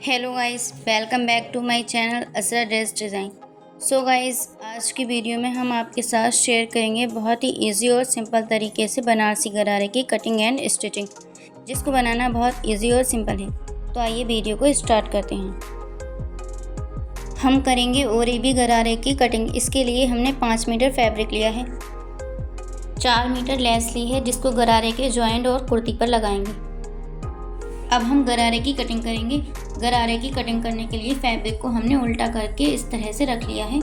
Hello guys, welcome back to my channel Asra dress design. So guys, आज की video में हम आपके साथ शेयर करेंगे बहुत ही इजी और सिंपल तरीके से बनारसी गरारे की कटिंग एंड स्टिचिंग, जिसको बनाना बहुत इजी और सिंपल है। तो आइए वीडियो को स्टार्ट करते हैं। हम करेंगे ओरेबी गरारे की कटिंग। इसके लिए हमने 5 मीटर फैब्रिक लिया है, 4 मीटर लेस ली है, जिसको गरारे के जॉइंट और कुर्ती पर लगाएंगे। अब हम गरारे की कटिंग करेंगे। गरारे की कटिंग करने के लिए फैब्रिक को हमने उल्टा करके इस तरह से रख लिया है।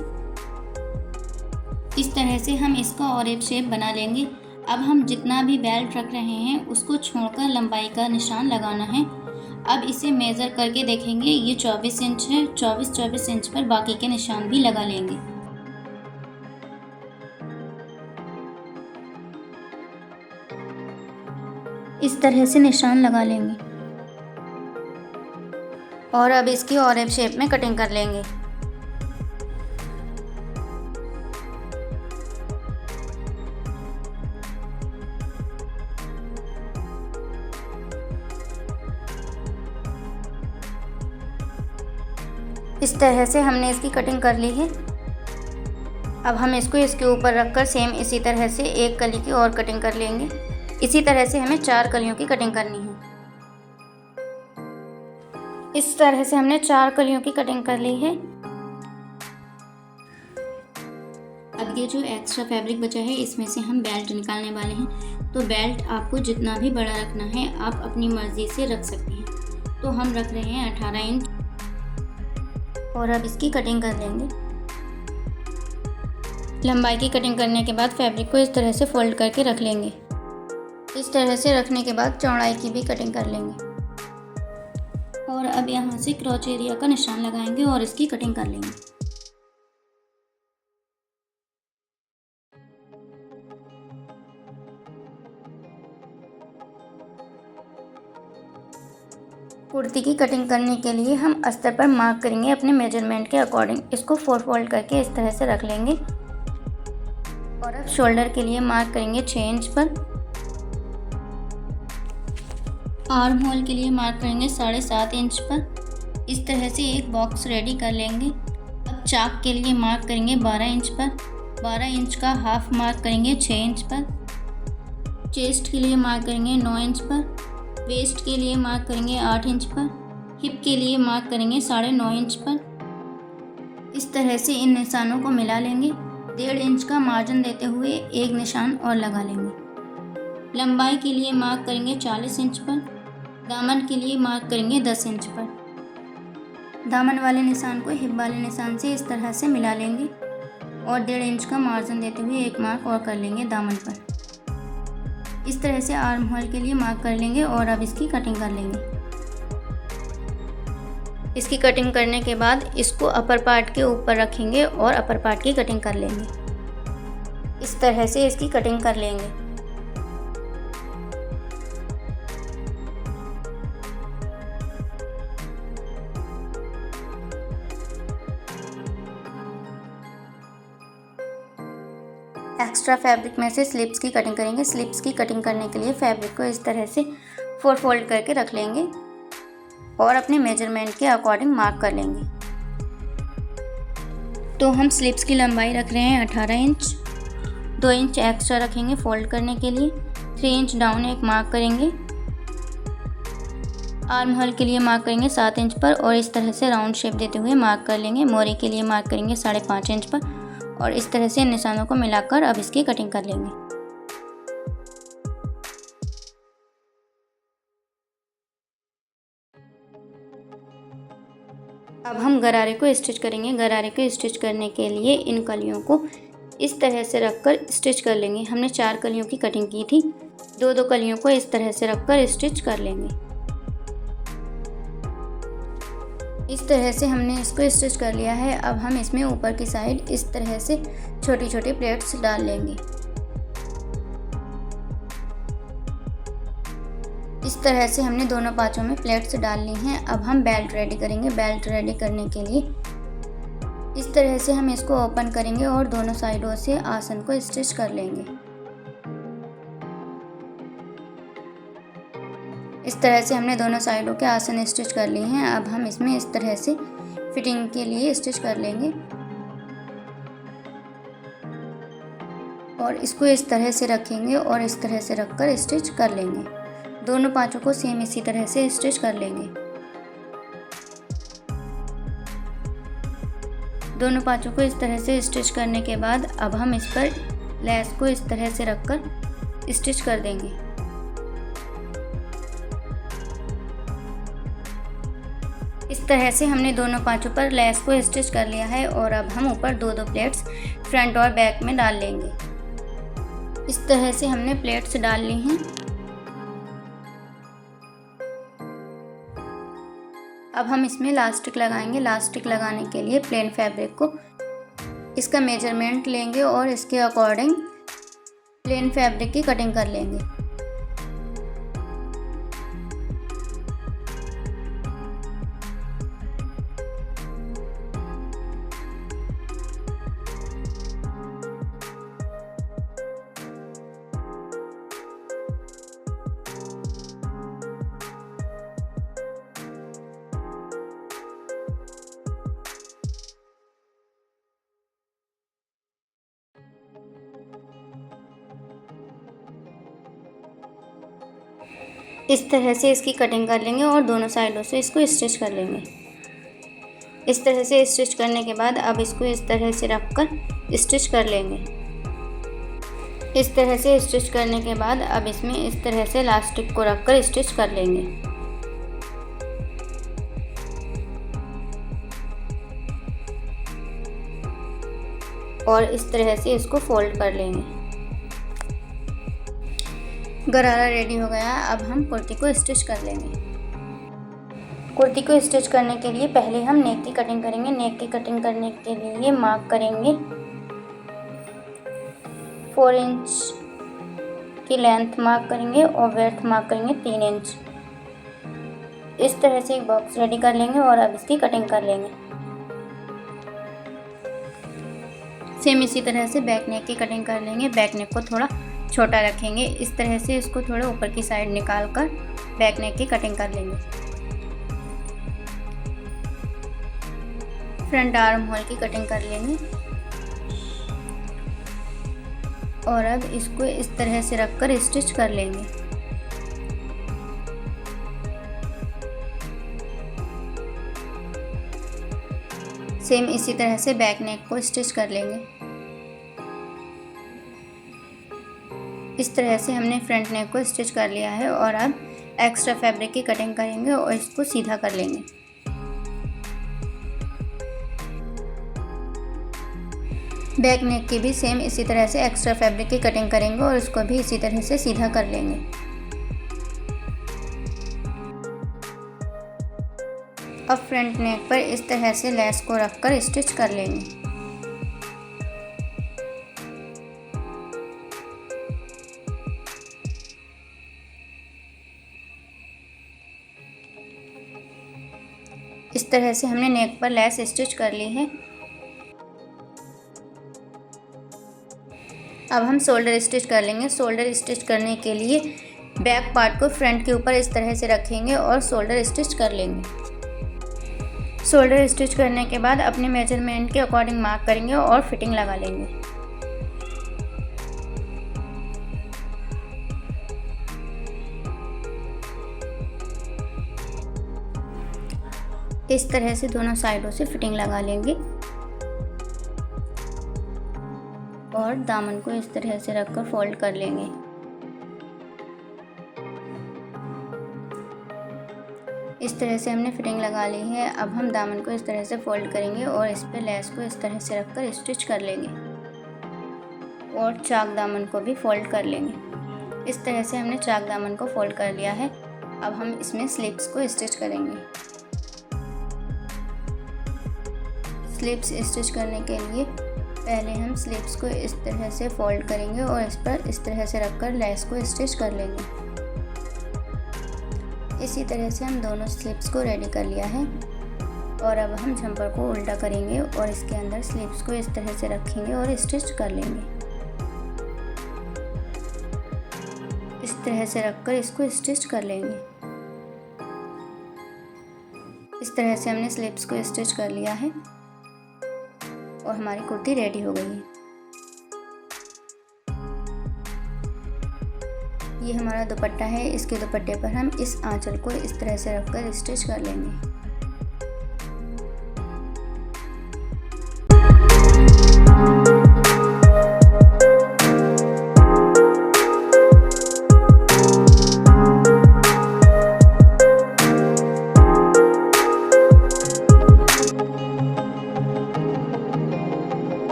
इस तरह से हम इसका ऑरेब शेप बना लेंगे। अब हम जितना भी बेल्ट रख रहे हैं उसको छोड़कर लंबाई का निशान लगाना है। अब इसे मेज़र करके देखेंगे, ये 24 इंच है। 24 इंच पर बाकी के निशान भी लगा लेंगे। इस तरह से निशान लगा लेंगे और अब इसकी ऑरेब शेप में कटिंग कर लेंगे। इस तरह से हमने इसकी कटिंग कर ली है। अब हम इसको इसके ऊपर रखकर सेम इसी तरह से एक कली की और कटिंग कर लेंगे। इसी तरह से हमें 4 कलियों की कटिंग करनी है। इस तरह से हमने 4 कलियों की कटिंग कर ली है। अब ये जो एक्स्ट्रा फैब्रिक बचा है, इसमें से हम बेल्ट निकालने वाले हैं। तो बेल्ट आपको जितना भी बड़ा रखना है आप अपनी मर्ज़ी से रख सकते हैं। तो हम रख रहे हैं 18 इंच और अब इसकी कटिंग कर लेंगे। लंबाई की कटिंग करने के बाद फैब्रिक को इस तरह से फोल्ड करके रख लेंगे। इस तरह से रखने के बाद चौड़ाई की भी कटिंग कर लेंगे और अब यहाँ से क्रॉच एरिया का निशान लगाएंगे और इसकी कटिंग कर लेंगे। कुर्ती की कटिंग करने के लिए हम अस्तर पर मार्क करेंगे अपने मेजरमेंट के अकॉर्डिंग। इसको 4 फोल्ड करके इस तरह से रख लेंगे और अब शोल्डर के लिए मार्क करेंगे 6 इंच पर। आर्म होल के लिए मार्क करेंगे 7.5 इंच पर। इस तरह से एक बॉक्स रेडी कर लेंगे। अब चाक के लिए मार्क करेंगे 12 इंच पर। 12 इंच का हाफ मार्क करेंगे 6 इंच पर। चेस्ट के लिए मार्क करेंगे 9 इंच पर। वेस्ट के लिए मार्क करेंगे 8 इंच पर। हिप के लिए मार्क करेंगे 9.5 इंच पर। इस तरह से इन निशानों को मिला लेंगे। 1.5 इंच का मार्जिन देते हुए एक निशान और लगा लेंगे। लंबाई के लिए मार्क करेंगे 40 इंच पर। दामन के लिए मार्क करेंगे 10 इंच पर। दामन वाले निशान को हिप वाले निशान से इस तरह से मिला लेंगे और 1.5 इंच का मार्जिन देते हुए एक मार्क और कर लेंगे दामन पर। इस तरह से आर्म होल के लिए मार्क कर लेंगे और अब इसकी कटिंग कर लेंगे। इसकी कटिंग करने के बाद इसको अपर पार्ट के ऊपर रखेंगे और अपर पार्ट की कटिंग कर लेंगे। इस तरह से इसकी कटिंग कर लेंगे। एक्स्ट्रा फैब्रिक में से स्लिप्स की कटिंग करेंगे। स्लिप्स की कटिंग करने के लिए फैब्रिक को इस तरह से 4 फोल्ड करके रख लेंगे और अपने मेजरमेंट के अकॉर्डिंग मार्क कर लेंगे। तो हम स्लिप्स की लंबाई रख रहे हैं 18 इंच। 2 इंच एक्स्ट्रा रखेंगे फोल्ड करने के लिए। 3 इंच डाउन एक मार्क करेंगे। आर्म होल के लिए मार्क करेंगे 7 इंच पर और इस तरह से राउंड शेप देते हुए मार्क कर लेंगे। मोरी के लिए मार्क करेंगे 5.5 इंच पर और इस तरह से निशानों को मिलाकर अब इसकी कटिंग कर लेंगे। अब हम गरारे को स्टिच करेंगे। गरारे को स्टिच करने के लिए इन कलियों को इस तरह से रखकर स्टिच कर लेंगे। हमने 4 कलियों की कटिंग की थी। 2 कलियों को इस तरह से रखकर स्टिच कर लेंगे। इस तरह से हमने इसको स्टिच कर लिया है। अब हम इसमें ऊपर की साइड इस तरह से छोटी छोटी प्लेट्स डाल लेंगे। इस तरह से हमने दोनों पाँचों में प्लेट्स डाल ली हैं। अब हम बेल्ट रेडी करेंगे। बेल्ट रेडी करने के लिए इस तरह से हम इसको ओपन करेंगे और दोनों साइडों से आसन को स्टिच कर लेंगे। इस इस तरह से हमने दोनों साइडों के आसन स्टिच कर लिए हैं। अब हम इसमें इस तरह से फिटिंग के लिए स्टिच कर लेंगे और इसको इस तरह से रखेंगे और इस तरह से रखकर स्टिच कर लेंगे। दोनों पाँचों को सेम इसी तरह से स्टिच कर लेंगे। दोनों पाँचों को इस तरह से स्टिच करने के बाद अब हम इस पर लेस को इस तरह से रखकर स्टिच कर देंगे। इस तरह से हमने दोनों पाँचों पर लेस को स्टिच कर लिया है और अब हम ऊपर दो प्लेट्स फ्रंट और बैक में डाल लेंगे। इस तरह से हमने प्लेट्स डाल ली हैं। अब हम इसमें इलास्टिक लगाएंगे। इलास्टिक लगाने के लिए प्लेन फैब्रिक को इसका मेजरमेंट लेंगे और इसके अकॉर्डिंग प्लेन फैब्रिक की कटिंग कर लेंगे। इस तरह से इसकी कटिंग कर लेंगे और दोनों साइडों से इसको स्टिच कर लेंगे। इस तरह से स्टिच करने के बाद अब इसको इस तरह से रखकर स्टिच कर लेंगे। इस तरह से स्टिच करने के बाद अब इसमें इस तरह से इलास्टिक को रखकर स्टिच कर लेंगे। और इस तरह से इसको फोल्ड कर लेंगे। गरारा रेडी हो गया। अब हम कुर्ती को स्टिच कर लेंगे। कुर्ती को स्टिच करने के लिए पहले हम नेक की कटिंग करेंगे। नेक की कटिंग करने के लिए मार्क करेंगे 4 इंच की लेंथ मार्क करेंगे और विड्थ मार्क करेंगे 3 इंच। इस तरह से एक बॉक्स रेडी कर लेंगे और अब इसकी कटिंग कर लेंगे। सेम इसी तरह से बैक नेक की कटिंग कर लेंगे। बैक नेक को थोड़ा छोटा रखेंगे। इस तरह से इसको थोड़ा ऊपर की साइड निकाल कर बैक नेक की कटिंग कर लेंगे। फ्रंट आर्म होल की कटिंग कर लेंगे और अब इसको इस तरह से रखकर स्टिच कर लेंगे। सेम इसी तरह से बैक नेक को स्टिच कर लेंगे। इस तरह से हमने फ्रंट नेक को स्टिच कर लिया है और अब एक्स्ट्रा फैब्रिक की कटिंग करेंगे और इसको सीधा कर लेंगे। बैक नेक की भी सेम इसी तरह से एक्स्ट्रा फैब्रिक की कटिंग करेंगे और इसको भी इसी तरह से सीधा कर लेंगे। अब फ्रंट नेक पर इस तरह से लेस को रखकर स्टिच कर लेंगे। इस तरह से हमने नेक पर लेस स्टिच कर ली है। अब हम शोल्डर स्टिच कर लेंगे। शोल्डर स्टिच करने के लिए बैक पार्ट को फ्रंट के ऊपर इस तरह से रखेंगे और शोल्डर स्टिच कर लेंगे। शोल्डर स्टिच करने के बाद अपने मेजरमेंट के अकॉर्डिंग मार्क करेंगे और फिटिंग लगा लेंगे। इस तरह से दोनों साइडों से फिटिंग लगा लेंगे और दामन को इस तरह से रखकर फोल्ड कर लेंगे। इस तरह से हमने फिटिंग लगा ली है। अब हम दामन को इस तरह से फोल्ड करेंगे और इस पर लेस को इस तरह से रखकर स्टिच कर लेंगे और चाक दामन को भी फोल्ड कर लेंगे। इस तरह से हमने चाक दामन को फोल्ड कर लिया है। अब हम इसमें स्लीव्स को स्टिच करेंगे। स्लीव्स स्टिच करने के लिए पहले हम स्लीव्स को इस तरह से फोल्ड करेंगे और इस पर इस तरह से रखकर लेस को स्टिच कर लेंगे। इसी तरह से हम दोनों स्लीव्स को रेडी कर लिया है और अब हम झंपर को उल्टा करेंगे और इसके अंदर स्लीव्स को इस तरह से रखेंगे और स्टिच कर लेंगे। इस तरह से रखकर इसको स्टिच कर लेंगे। इस तरह से हमने स्लीव्स को स्टिच कर लिया है और हमारी कुर्ती रेडी हो गई है। ये हमारा दुपट्टा है। इसके दुपट्टे पर हम इस आंचल को इस तरह से रखकर स्टिच कर लेंगे।